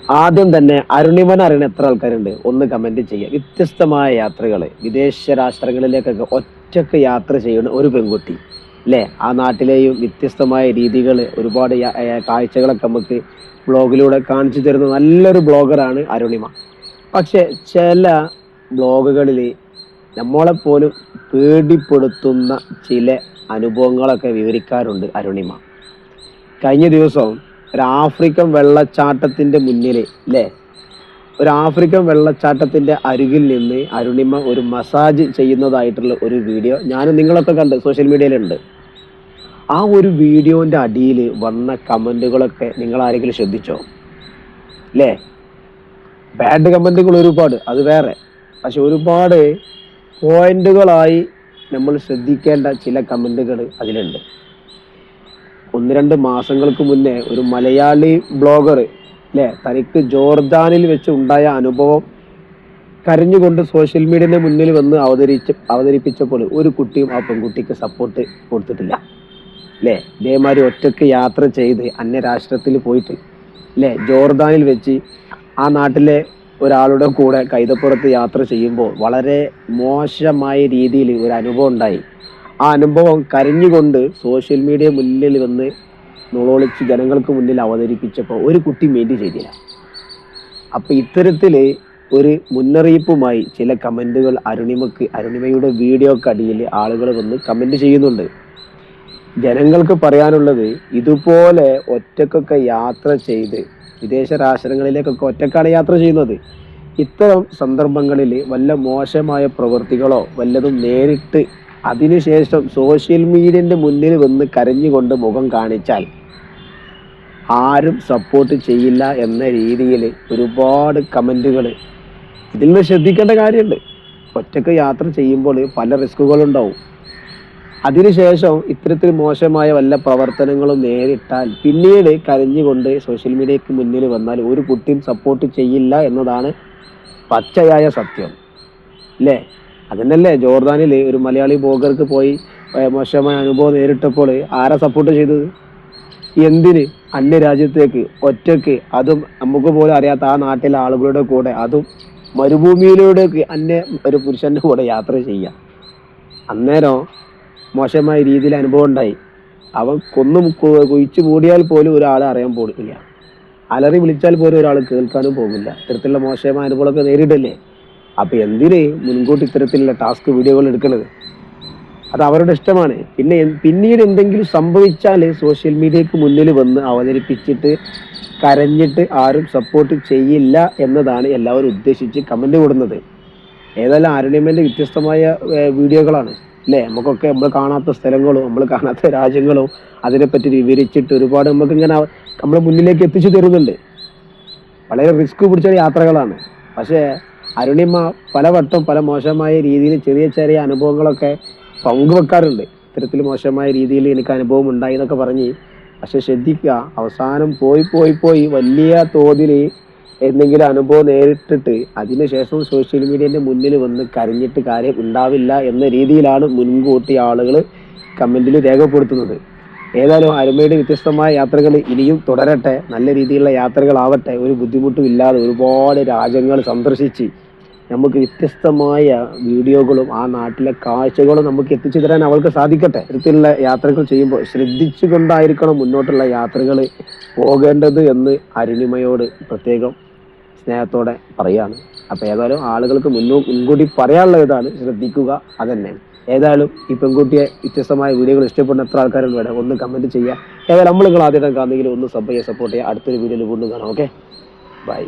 ആദ്യം തന്നെ അരുണിമനെ അറിയുന്ന എത്ര ആൾക്കാരുണ്ട് ഒന്ന് കമന്റ് ചെയ്യുക. വ്യത്യസ്തമായ യാത്രകൾ വിദേശ രാഷ്ട്രങ്ങളിലേക്കൊക്കെ ഒറ്റക്ക് യാത്ര ചെയ്യുന്ന ഒരു പെൺകുട്ടി അല്ലേ? ആ നാട്ടിലെയും വ്യത്യസ്തമായ രീതികൾ ഒരുപാട് കാഴ്ചകളൊക്കെ നമുക്ക് ബ്ലോഗിലൂടെ കാണിച്ചു തരുന്ന നല്ലൊരു ബ്ലോഗറാണ് അരുണിമ. പക്ഷെ ചില ബ്ലോഗുകളിൽ നമ്മളെപ്പോലും പേടിപ്പെടുത്തുന്ന ചില അനുഭവങ്ങളൊക്കെ വിവരിക്കാറുണ്ട് അരുണിമ. കഴിഞ്ഞ ദിവസം ഒരു ആഫ്രിക്കൻ വെള്ളച്ചാട്ടത്തിന്റെ മുന്നിൽ അല്ലേ, ഒരു ആഫ്രിക്കൻ വെള്ളച്ചാട്ടത്തിന്റെ അരികിൽ നിന്ന് അരുണിമ ഒരു മസാജ് ചെയ്യുന്നതായിട്ടുള്ള ഒരു വീഡിയോ ഞാനും നിങ്ങളൊക്കെ കണ്ട് സോഷ്യൽ മീഡിയയിലുണ്ട്. ആ ഒരു വീഡിയോന്റെ അടിയിൽ വന്ന കമന്റുകളൊക്കെ നിങ്ങൾ ആരെങ്കിലും ശ്രദ്ധിച്ചോ? അല്ലേ, ബാഡ് കമന്റുകൾ ഒരുപാട്, അത് വേറെ. പക്ഷെ ഒരുപാട് പോയിന്റുകളായി നമ്മൾ ശ്രദ്ധിക്കേണ്ട ചില കമന്റുകൾ അതിലുണ്ട്. 1-2 മാസങ്ങൾക്ക് മുന്നേ ഒരു മലയാളി ബ്ലോഗർ അല്ലേ, തനിക്ക് ജോർദാനിൽ വെച്ച് ഉണ്ടായ അനുഭവം കരഞ്ഞുകൊണ്ട് സോഷ്യൽ മീഡിയയുടെ മുന്നിൽ വന്ന് അവതരിപ്പിച്ചപ്പോൾ ഒരു കുട്ടിയും ആ പെൺകുട്ടിക്ക് സപ്പോർട്ട് കൊടുത്തിട്ടില്ല അല്ലേ. ഇതേമാതിരി ഒറ്റയ്ക്ക് യാത്ര ചെയ്ത് അന്യരാഷ്ട്രത്തിൽ പോയിട്ട് അല്ലേ, ജോർദാനിൽ വെച്ച് ആ നാട്ടിലെ ഒരാളുടെ കൂടെ കൈതപ്പുറത്ത് യാത്ര ചെയ്യുമ്പോൾ വളരെ മോശമായ രീതിയിൽ ഒരു അനുഭവം ഉണ്ടായി. ആ അനുഭവം കരഞ്ഞുകൊണ്ട് സോഷ്യൽ മീഡിയ മുന്നിൽ വന്ന് നുളോളിച്ച് ജനങ്ങൾക്ക് മുന്നിൽ അവതരിപ്പിച്ചപ്പോൾ ഒരു കുട്ടി മെയിൻറ്റ് ചെയ്തില്ല. അപ്പം ഇത്തരത്തിൽ ഒരു മുന്നറിയിപ്പുമായി ചില കമൻറ്റുകൾ അരുണിമയുടെ വീഡിയോക്കടിയിൽ ആളുകൾ വന്ന് കമൻറ്റ് ചെയ്യുന്നുണ്ട്. ജനങ്ങൾക്ക് പറയാനുള്ളത്, ഇതുപോലെ ഒറ്റക്കൊക്കെ യാത്ര ചെയ്ത് വിദേശ രാഷ്ട്രങ്ങളിലേക്കൊക്കെ ഒറ്റക്കാണ് യാത്ര ചെയ്യുന്നത്. ഇത്തരം സന്ദർഭങ്ങളിൽ വല്ല മോശമായ പ്രവൃത്തികളോ വല്ലതും നേരിട്ട് അതിനുശേഷം സോഷ്യൽ മീഡിയന്റെ മുന്നിൽ വന്ന് കരഞ്ഞുകൊണ്ട് മുഖം കാണിച്ചാൽ ആരും സപ്പോർട്ട് ചെയ്യില്ല എന്ന രീതിയിൽ ഒരുപാട് കമന്റുകൾ. ഇതിൽ നിന്ന് ശ്രദ്ധിക്കേണ്ട കാര്യമുണ്ട്. ഒറ്റക്ക് യാത്ര ചെയ്യുമ്പോൾ പല റിസ്കുകളുണ്ടാവും. അതിനുശേഷം ഇത്തരത്തിൽ മോശമായ വല്ല പ്രവർത്തനങ്ങളും നേരിട്ടാൽ പിന്നീട് കരഞ്ഞുകൊണ്ട് സോഷ്യൽ മീഡിയക്ക് മുന്നിൽ വന്നാൽ ഒരു കുട്ടിയും സപ്പോർട്ട് ചെയ്യില്ല എന്നതാണ് പച്ചയായ സത്യം അല്ലേ. അതിനല്ലേ ജോർദാനിൽ ഒരു മലയാളി ബ്ലോഗർക്ക് പോയി മോശമായ അനുഭവം നേരിട്ടപ്പോൾ ആരാ സപ്പോർട്ട് ചെയ്തത്? എന്തിന്? അന്യരാജ്യത്തേക്ക് ഒറ്റയ്ക്ക്, അതും നമുക്ക് പോലും അറിയാത്ത ആ നാട്ടിലെ ആളുകളുടെ കൂടെ, അതും മരുഭൂമിയിലൂടെ ഒരു പുരുഷന്റെ കൂടെ യാത്ര ചെയ്യാം. അന്നേരം മോശമായ രീതിയിൽ അനുഭവം ഉണ്ടായി. അവൻ കുഴിച്ചു മൂടിയാൽ പോലും ഒരാൾ അറിയാൻ പോകില്ല, അലറി വിളിച്ചാൽ പോലും ഒരാൾ കേൾക്കാനും പോകില്ല. ഇത്തരത്തിലുള്ള മോശമായ അനുഭവങ്ങളൊക്കെ നേരിടല്ലേ. അപ്പൊ എന്തിന് മുൻകൂട്ടി ഇത്തരത്തിലുള്ള ടാസ്ക് വീഡിയോകൾ എടുക്കുന്നത്? അത് അവരുടെ ഇഷ്ടമാണ്. പിന്നീട് എന്തെങ്കിലും സംഭവിച്ചാൽ സോഷ്യൽ മീഡിയക്ക് മുന്നിൽ വന്ന് അവതരിപ്പിച്ചിട്ട് കരഞ്ഞിട്ട് ആരും സപ്പോർട്ട് ചെയ്യില്ല എന്നതാണ് എല്ലാവരും ഉദ്ദേശിച്ച് കമന്റ് കൊടുക്കുന്നത്. ഏതായാലും അരുണിമന്റെ വ്യത്യസ്തമായ വീഡിയോകളാണ് അല്ലേ. നമുക്കൊക്കെ നമ്മൾ കാണാത്ത സ്ഥലങ്ങളും നമ്മൾ കാണാത്ത രാജ്യങ്ങളും അതിനെപ്പറ്റി വിവരിച്ചിട്ട് ഒരുപാട് നമുക്ക് ഇങ്ങനെ നമ്മളെ മുന്നിലേക്ക് എത്തിച്ചു തരുന്നുണ്ട്. വളരെ റിസ്ക് പിടിച്ച യാത്രകളാണ്. പക്ഷേ അരുണിമ പലവട്ടം പല മോശമായ രീതിയിൽ ചെറിയ ചെറിയ അനുഭവങ്ങളൊക്കെ പങ്കുവെക്കാറുണ്ട്. ഇത്തരത്തിൽ മോശമായ രീതിയിൽ എനിക്ക് അനുഭവം ഉണ്ടായി എന്നൊക്കെ പറഞ്ഞ്. പക്ഷെ ശ്രദ്ധിക്കുക, അവസാനം പോയി വലിയ തോതിൽ എന്തെങ്കിലും അനുഭവം നേരിട്ടിട്ട് അതിനുശേഷം സോഷ്യൽ മീഡിയന്റെ മുന്നിൽ വന്ന് കരഞ്ഞിട്ട് കാര്യം ഉണ്ടാവില്ല എന്ന രീതിയിലാണ് മുൻകൂട്ടി ആളുകൾ കമന്റിൽ രേഖപ്പെടുത്തുന്നത്. ഏതായാലും അരുമയുടെ വ്യത്യസ്തമായ യാത്രകൾ ഇനിയും തുടരട്ടെ, നല്ല രീതിയിലുള്ള യാത്രകളാവട്ടെ. ഒരു ബുദ്ധിമുട്ടും ഇല്ലാതെ ഒരുപാട് രാജ്യങ്ങൾ സന്ദർശിച്ച് നമുക്ക് വ്യത്യസ്തമായ വീഡിയോകളും ആ നാട്ടിലെ കാഴ്ചകളും നമുക്ക് എത്തിച്ചു തരാൻ അവൾക്ക് സാധിക്കട്ടെ. ഇത്തരത്തിലുള്ള യാത്രകൾ ചെയ്യുമ്പോൾ ശ്രദ്ധിച്ചുകൊണ്ടായിരിക്കണം മുന്നോട്ടുള്ള യാത്രകൾ പോകേണ്ടത് എന്ന് അരുണിമയോട് പ്രത്യേകം സ്നേഹത്തോടെ പറയാണ്. അപ്പൊ ഏതായാലും ആളുകൾക്ക് മുൻകൂട്ടി പറയാനുള്ള ഇതാണ്, ശ്രദ്ധിക്കുക, അതന്നെ. ഏതായാലും ഈ പെൺകുട്ടിയെ വ്യത്യസ്തമായ വീഡിയോകൾ ഇഷ്ടപ്പെടുന്ന എത്ര ആൾക്കാരും വേണം ഒന്ന് കമന്റ് ചെയ്യുക. ഏതായാലും നമ്മൾ നിങ്ങൾ ആദ്യമായിട്ട് കാണുന്നെങ്കിൽ ഒന്ന് സപ്പോർട്ട് ചെയ്യുക. അടുത്തൊരു വീഡിയോയിൽ വീണ്ടും കാണാം. Okay, by.